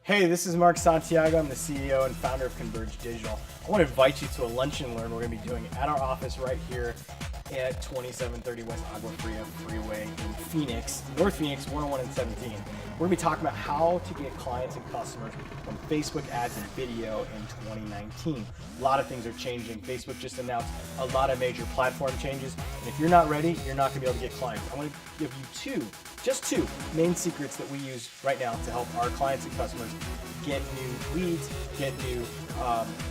Hey, this is Mark Santiago. I'm the CEO and founder of Converge Digital. I want to invite you to a lunch and learn we're going to be doing at our office right here at 2730 West Agua Fria Freeway in Phoenix, North Phoenix, 101 and 17. We're going to be talking about how to get clients and customers from Facebook ads and video in 2019. A lot of things are changing. Facebook just announced a lot of major platform changes. And if you're not ready, you're not going to be able to get clients. I want to give you just two main secrets that we use right now to help our clients and customers get new leads, get new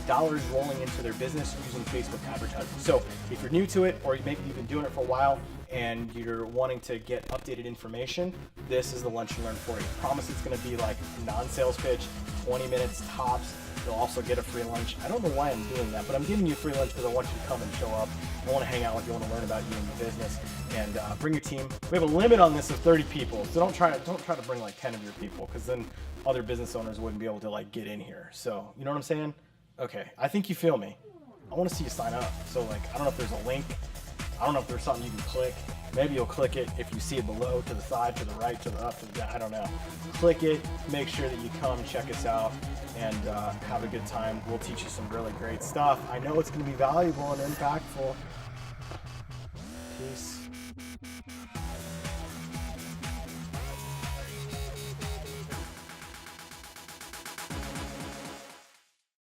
dollars rolling into their business using Facebook advertising. So if you're new to it, or maybe you've been doing it for a while and you're wanting to get updated information, this is the lunch and learn for you. I promise it's going to be like non-sales pitch, 20 minutes tops. You'll also get a free lunch. I don't know why I'm doing that, but I'm giving you a free lunch because I want you to come and show up. I want to hang out with you. I want to learn about you and your business, and bring your team. We have a limit on this of 30 people, so don't try to bring like 10 of your people, because then other business owners wouldn't be able to like get in here. So you know what I'm saying? Okay, I think you feel me. I want to see you sign up. So like, I don't know if there's a link. I don't know if there's something you can click. Maybe you'll click it if you see it below, to the side, to the right, to the up, to the down. I don't know. Click it. Make sure that you come check us out and have a good time. We'll teach you some really great stuff. I know it's going to be valuable and impactful. Peace.